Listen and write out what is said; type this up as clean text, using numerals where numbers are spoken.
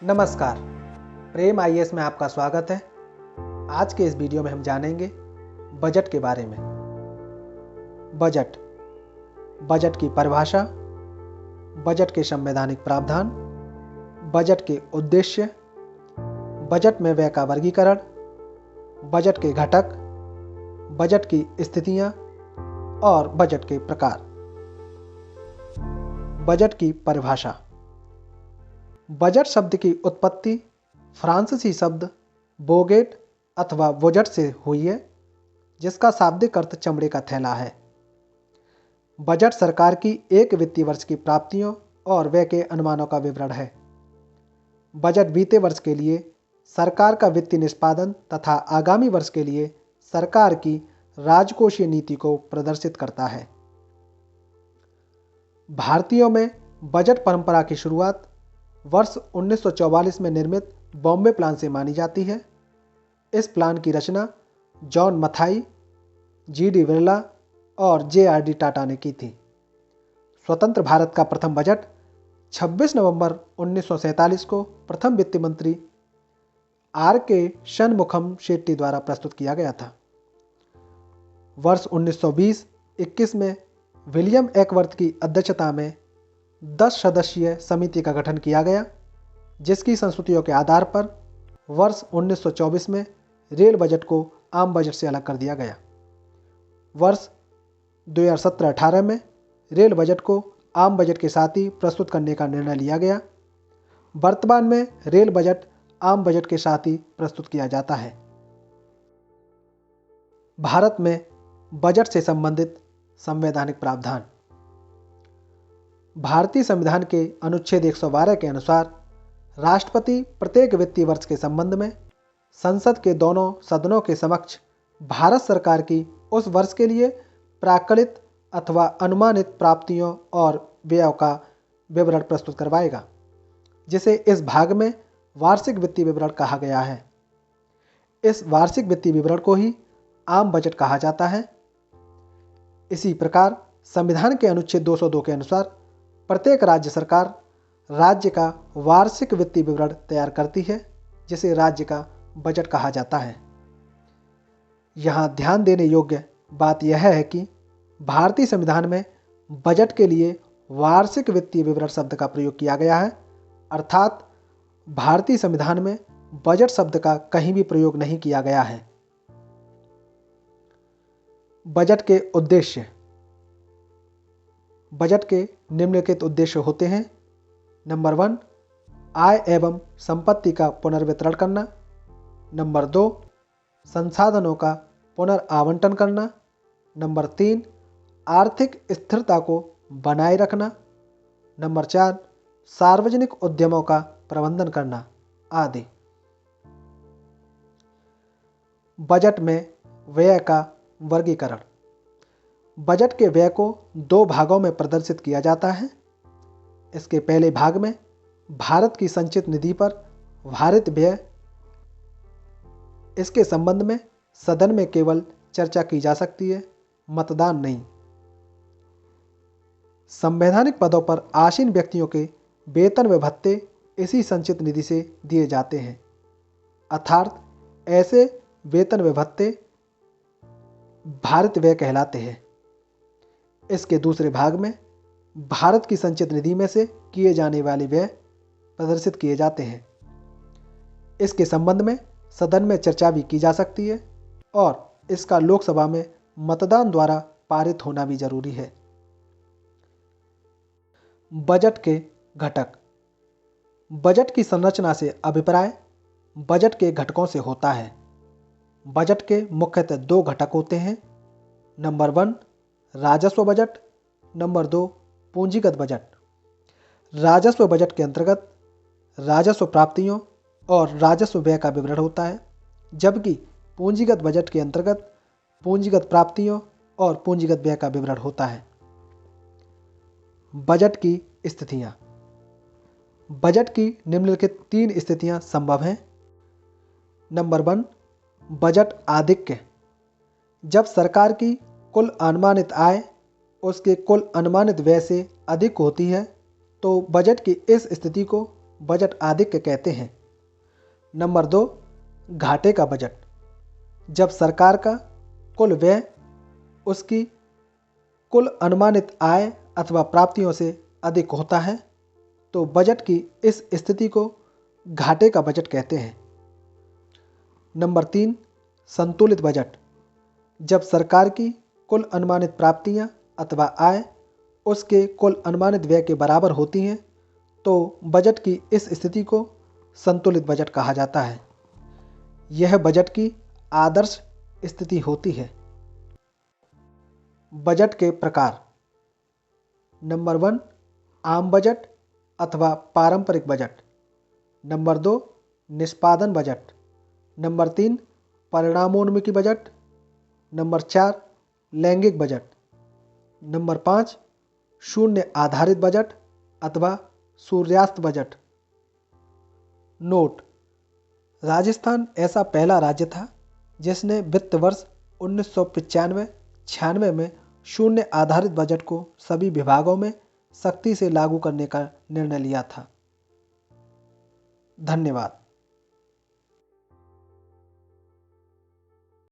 नमस्कार, प्रेम आईएएस में आपका स्वागत है। आज के इस वीडियो में हम जानेंगे बजट के बारे में। बजट की परिभाषा, बजट के संवैधानिक प्रावधान, बजट के उद्देश्य, बजट में व्यय का वर्गीकरण, बजट के घटक, बजट की स्थितियां और बजट के प्रकार। बजट की परिभाषा। बजट शब्द की उत्पत्ति फ्रांसीसी शब्द बोगेट अथवा वोजट से हुई है, जिसका शाब्दिक अर्थ चमड़े का थैला है। बजट सरकार की एक वित्तीय वर्ष की प्राप्तियों और व्यय के अनुमानों का विवरण है। बजट बीते वर्ष के लिए सरकार का वित्तीय निष्पादन तथा आगामी वर्ष के लिए सरकार की राजकोषीय नीति को प्रदर्शित करता है। भारतीयों में बजट परंपरा की शुरुआत वर्ष 1944 में निर्मित बॉम्बे प्लान से मानी जाती है। इस प्लान की रचना जॉन मथाई, जी.डी. बिरला और जे.आर.डी. टाटा ने की थी। स्वतंत्र भारत का प्रथम बजट 26 नवंबर 1947 को प्रथम वित्त मंत्री आर.के. शनमुखम शेट्टी द्वारा प्रस्तुत किया गया था। वर्ष 1920-21 में विलियम एकवर्थ की अध्यक्षता में 10 सदस्यीय समिति का गठन किया गया, जिसकी संस्तुतियों के आधार पर वर्ष 1924 में रेल बजट को आम बजट से अलग कर दिया गया। वर्ष 2017-18 में रेल बजट को आम बजट के साथ ही प्रस्तुत करने का निर्णय लिया गया। वर्तमान में रेल बजट आम बजट के साथ ही प्रस्तुत किया जाता है। भारत में बजट से संबंधित संवैधानिक प्रावधान। भारतीय संविधान के अनुच्छेद 112 के अनुसार राष्ट्रपति प्रत्येक वित्तीय वर्ष के संबंध में संसद के दोनों सदनों के समक्ष भारत सरकार की उस वर्ष के लिए प्राक्कलित अथवा अनुमानित प्राप्तियों और व्ययों का विवरण प्रस्तुत करवाएगा, जिसे इस भाग में वार्षिक वित्तीय विवरण कहा गया है। इस वार्षिक वित्तीय विवरण को ही आम बजट कहा जाता है। इसी प्रकार संविधान के अनुच्छेद 202 के अनुसार प्रत्येक राज्य सरकार राज्य का वार्षिक वित्तीय विवरण तैयार करती है, जिसे राज्य का बजट कहा जाता है। यहाँ ध्यान देने योग्य बात यह है कि भारतीय संविधान में बजट के लिए वार्षिक वित्तीय विवरण शब्द का प्रयोग किया गया है, अर्थात भारतीय संविधान में बजट शब्द का कहीं भी प्रयोग नहीं किया गया है। बजट के उद्देश्य। बजट के निम्नलिखित उद्देश्य होते हैं। नंबर 1, आय एवं संपत्ति का पुनर्वितरण करना। नंबर 2, संसाधनों का पुनर्आवंटन करना। नंबर 3, आर्थिक स्थिरता को बनाए रखना। नंबर 4, सार्वजनिक उद्यमों का प्रबंधन करना आदि। बजट में व्यय का वर्गीकरण। बजट के व्यय को 2 भागों में प्रदर्शित किया जाता है। इसके पहले भाग में भारत की संचित निधि पर भारित व्यय। इसके संबंध में सदन में केवल चर्चा की जा सकती है, मतदान नहीं। संवैधानिक पदों पर आसीन व्यक्तियों के वेतन व भत्ते इसी संचित निधि से दिए जाते हैं, अर्थात ऐसे वेतन व भत्ते भारित व्यय कहलाते हैं। इसके दूसरे भाग में भारत की संचित निधि में से किए जाने वाले व्यय प्रदर्शित किए जाते हैं। इसके संबंध में सदन में चर्चा भी की जा सकती है और इसका लोकसभा में मतदान द्वारा पारित होना भी जरूरी है। बजट के घटक। बजट की संरचना से अभिप्राय बजट के घटकों से होता है। बजट के मुख्यतः 2 घटक होते हैं। नंबर 1, राजस्व बजट। नंबर 2, पूंजीगत बजट। राजस्व बजट के अंतर्गत राजस्व प्राप्तियों और राजस्व व्यय का विवरण होता है, जबकि पूंजीगत बजट के अंतर्गत पूंजीगत प्राप्तियों और पूंजीगत व्यय का विवरण होता है। बजट की स्थितियां। बजट की निम्नलिखित 3 स्थितियां संभव हैं। नंबर 1, बजट आधिक्य। जब सरकार की कुल अनुमानित आय उसके कुल अनुमानित व्यय से अधिक होती है, तो बजट की इस स्थिति को बजट आधिक्य कहते हैं। नंबर 2, घाटे का बजट। जब सरकार का कुल व्यय उसकी कुल अनुमानित आय अथवा प्राप्तियों से अधिक होता है तो बजट की इस स्थिति को घाटे का बजट कहते हैं। नंबर 3, संतुलित बजट। जब सरकार की कुल अनुमानित प्राप्तियां अथवा आय उसके कुल अनुमानित व्यय के बराबर होती हैं तो बजट की इस स्थिति को संतुलित बजट कहा जाता है। यह बजट की आदर्श स्थिति होती है। बजट के प्रकार। नंबर 1, आम बजट अथवा पारंपरिक बजट। नंबर 2, निष्पादन बजट। नंबर 3, परिणामोन्मुखी बजट। नंबर 4, लैंगिक बजट। नंबर 5, शून्य आधारित बजट अथवा सूर्यास्त बजट। नोट: राजस्थान ऐसा पहला राज्य था जिसने वित्त वर्ष 1995-96 में शून्य आधारित बजट को सभी विभागों में सख्ती से लागू करने का निर्णय लिया था। धन्यवाद।